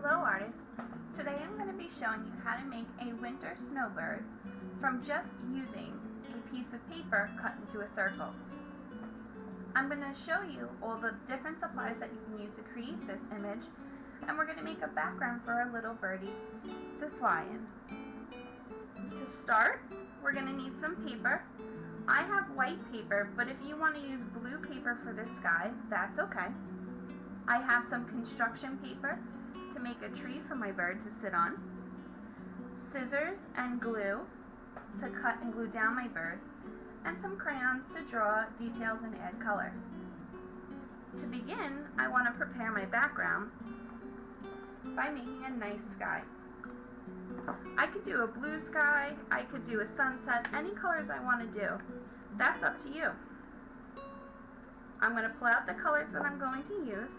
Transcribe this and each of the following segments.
Hello artists! Today I'm going to be showing you how to make a winter snowbird from just using a piece of paper cut into a circle. I'm going to show you all the different supplies that you can use to create this image, and we're going to make a background for our little birdie to fly in. To start, we're going to need some paper. I have white paper, but if you want to use blue paper for this sky, that's okay. I have some construction paper to make a tree for my bird to sit on, scissors and glue to cut and glue down my bird, and some crayons to draw details and add color. To begin, I want to prepare my background by making a nice sky. I could do a blue sky, I could do a sunset, any colors I want to do. That's up to you. I'm going to pull out the colors that I'm going to use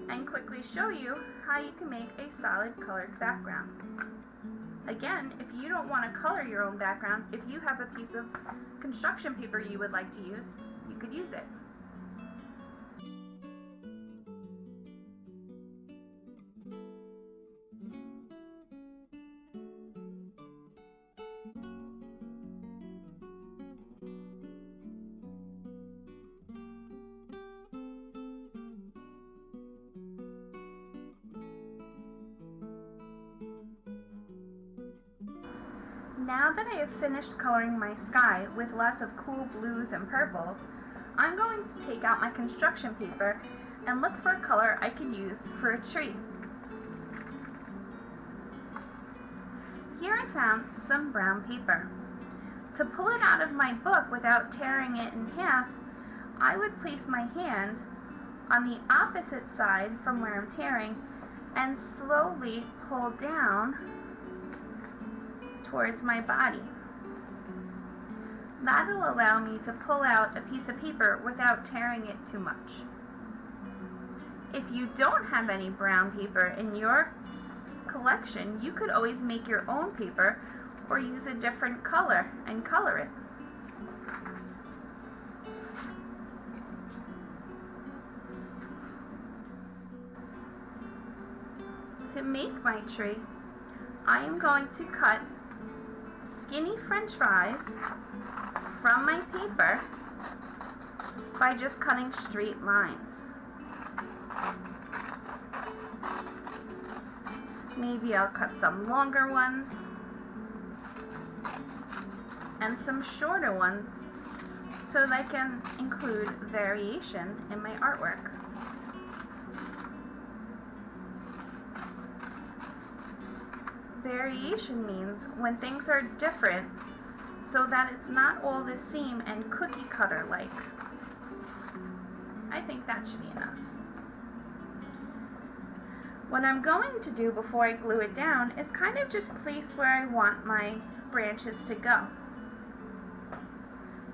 and quickly show you how you can make a solid colored background. Again, if you don't want to color your own background, if you have a piece of construction paper you would like to use, you could use it. Now that I have finished coloring my sky with lots of cool blues and purples, I'm going to take out my construction paper and look for a color I could use for a tree. Here I found some brown paper. To pull it out of my book without tearing it in half, I would place my hand on the opposite side from where I'm tearing and slowly pull down towards my body. That'll allow me to pull out a piece of paper without tearing it too much. If you don't have any brown paper in your collection, you could always make your own paper or use a different color and color it. To make my tree, I am going to cut skinny French fries from my paper by just cutting straight lines. Maybe I'll cut some longer ones and some shorter ones so that I can include variation in my artwork. Variation means when things are different so that it's not all the same and cookie cutter like. I think that should be enough. What I'm going to do before I glue it down is kind of just place where I want my branches to go.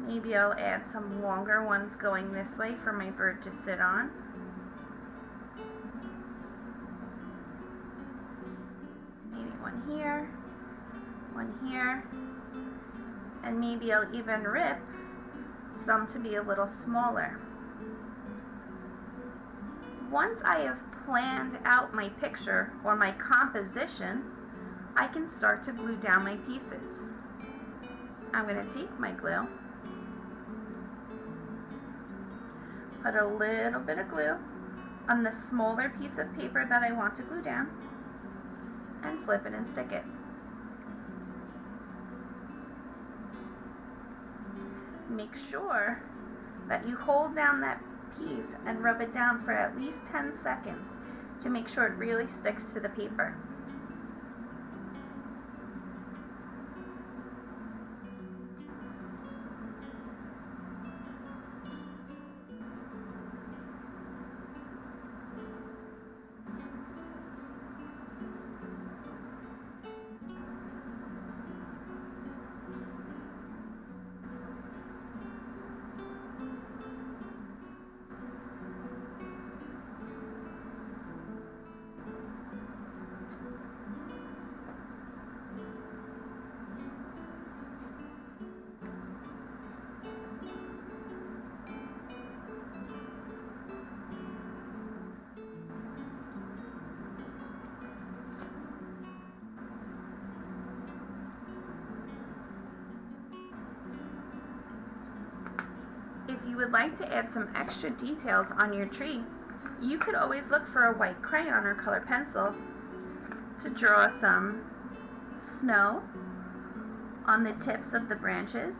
Maybe I'll add some longer ones going this way for my bird to sit on. One here, and maybe I'll even rip some to be a little smaller. Once I have planned out my picture or my composition, I can start to glue down my pieces. I'm going to take my glue, put a little bit of glue on the smaller piece of paper that I want to glue down, and flip it and stick it. Make sure that you hold down that piece and rub it down for at least 10 seconds to make sure it really sticks to the paper. you would like to add some extra details on your tree, you could always look for a white crayon or color pencil to draw some snow on the tips of the branches.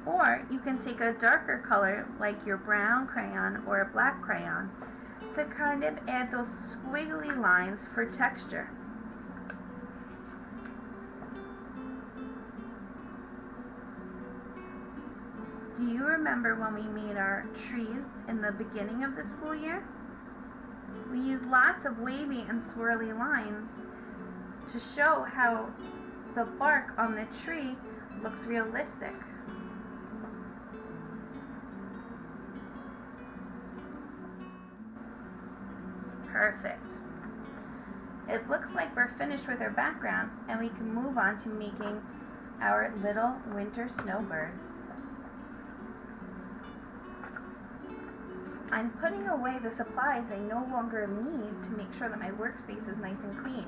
Or you can take a darker color like your brown crayon or a black crayon to kind of add those squiggly lines for texture. Do you remember when we made our trees in the beginning of the school year? We used lots of wavy and swirly lines to show how the bark on the tree looks realistic. Perfect. It looks like we're finished with our background and we can move on to making our little winter snowbird. I'm putting away the supplies I no longer need to make sure that my workspace is nice and clean.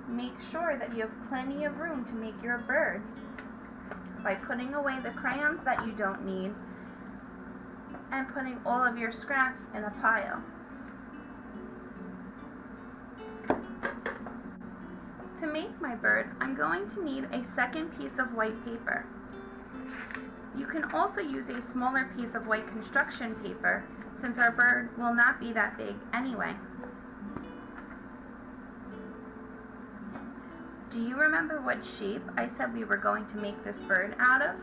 Make sure that you have plenty of room to make your bird by putting away the crayons that you don't need and putting all of your scraps in a pile. To make my bird, I'm going to need a second piece of white paper. You can also use a smaller piece of white construction paper since our bird will not be that big anyway. Do you remember what shape I said we were going to make this bird out of?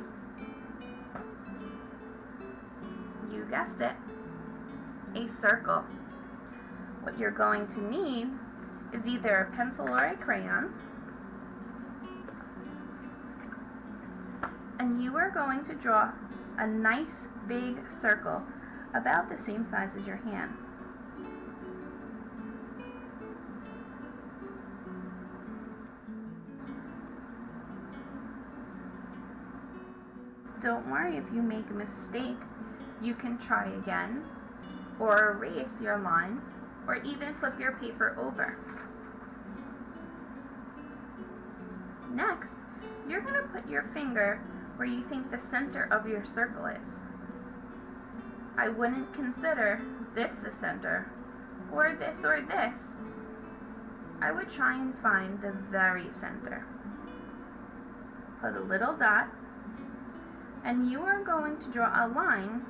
You guessed it, a circle. What you're going to need is either a pencil or a crayon, and you are going to draw a nice big circle about the same size as your hand. Don't worry if you make a mistake. You can try again, or erase your line, or even flip your paper over. Next, you're going to put your finger where you think the center of your circle is. I wouldn't consider this the center, or this or this. I would try and find the very center. Put a little dot, and you are going to draw a line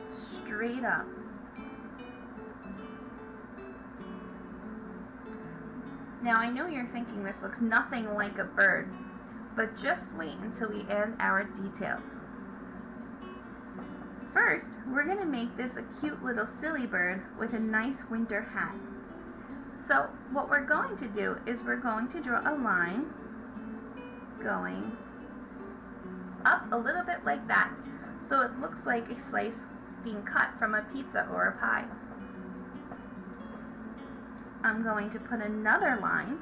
straight up. Now I know you're thinking this looks nothing like a bird, but just wait until we add our details. First, we're going to make this a cute little silly bird with a nice winter hat. So what we're going to do is we're going to draw a line going up a little bit like that, so it looks like a slice being cut from a pizza or a pie. I'm going to put another line,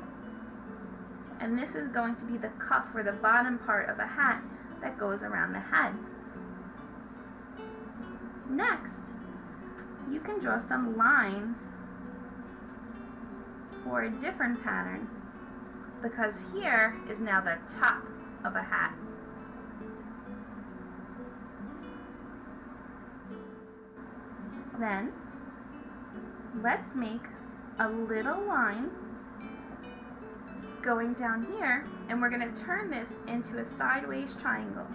and this is going to be the cuff or the bottom part of a hat that goes around the head. Next, you can draw some lines for a different pattern, because here is now the top of a hat. Then, let's make a little line going down here, and we're going to turn this into a sideways triangle.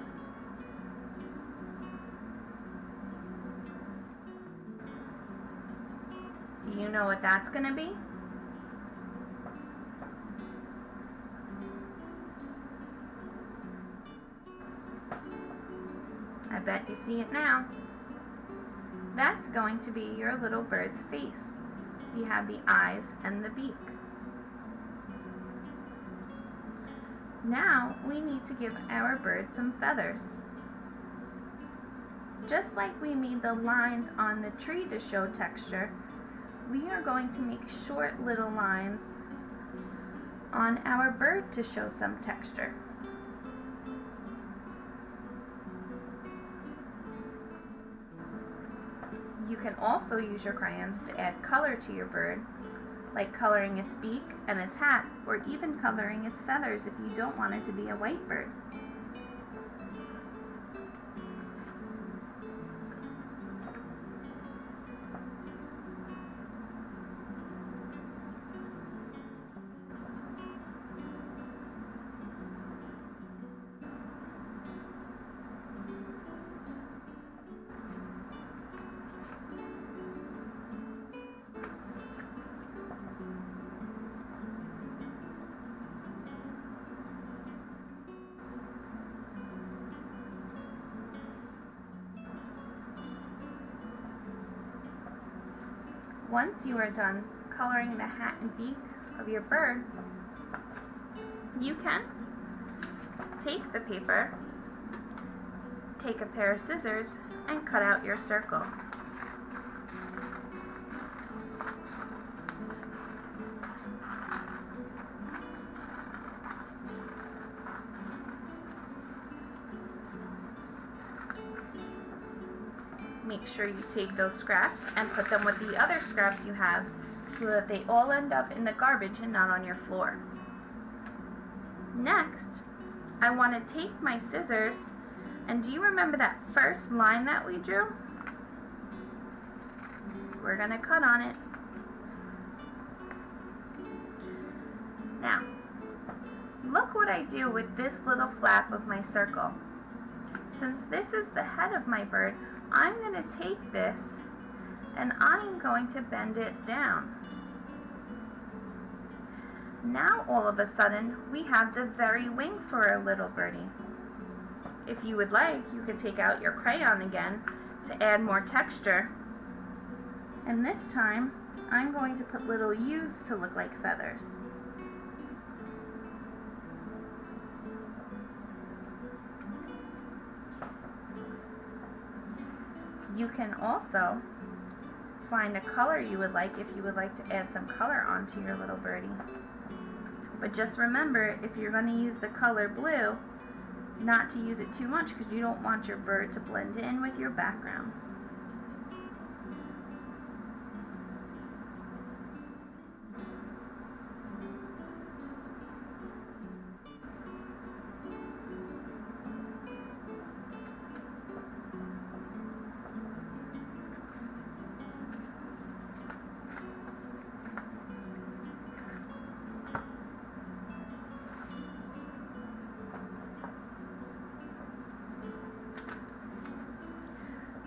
Do you know what that's going to be? I bet you see it now. That's going to be your little bird's face. You have the eyes and the beak. Now we need to give our bird some feathers. Just like we made the lines on the tree to show texture, we are going to make short little lines on our bird to show some texture. You can also use your crayons to add color to your bird, like coloring its beak and its hat, or even coloring its feathers if you don't want it to be a white bird. Once you are done coloring the hat and beak of your bird, you can take the paper, take a pair of scissors, and cut out your circle. Make sure you take those scraps and put them with the other scraps you have so that they all end up in the garbage and not on your floor. Next, I want to take my scissors, and do you remember that first line that we drew? We're going to cut on it. Now, look what I do with this little flap of my circle. Since this is the head of my bird, I'm going to take this and I'm going to bend it down. Now all of a sudden we have the very wing for our little birdie. If you would like, you could take out your crayon again to add more texture. And this time I'm going to put little U's to look like feathers. You can also find a color you would like if you would like to add some color onto your little birdie. But just remember, if you're going to use the color blue, not to use it too much because you don't want your bird to blend in with your background.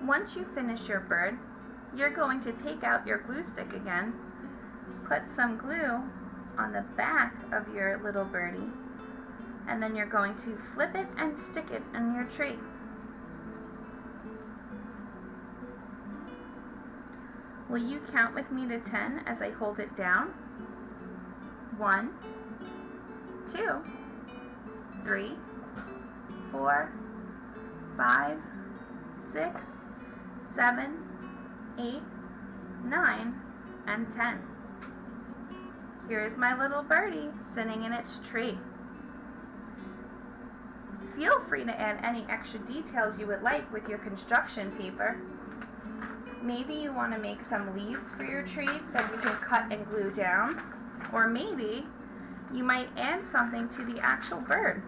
Once you finish your bird, you're going to take out your glue stick again, put some glue on the back of your little birdie, and then you're going to flip it and stick it in your tree. Will you count with me to 10 as I hold it down? 1, 2, 3, 4, 5, 6, 7, 8, 9, and 10. Here is my little birdie sitting in its tree. Feel free to add any extra details you would like with your construction paper. Maybe you want to make some leaves for your tree that you can cut and glue down, or maybe you might add something to the actual bird.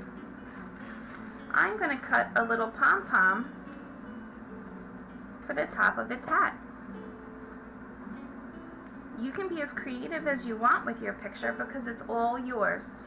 I'm going to cut a little pom-pom for the top of its hat. You can be as creative as you want with your picture because it's all yours.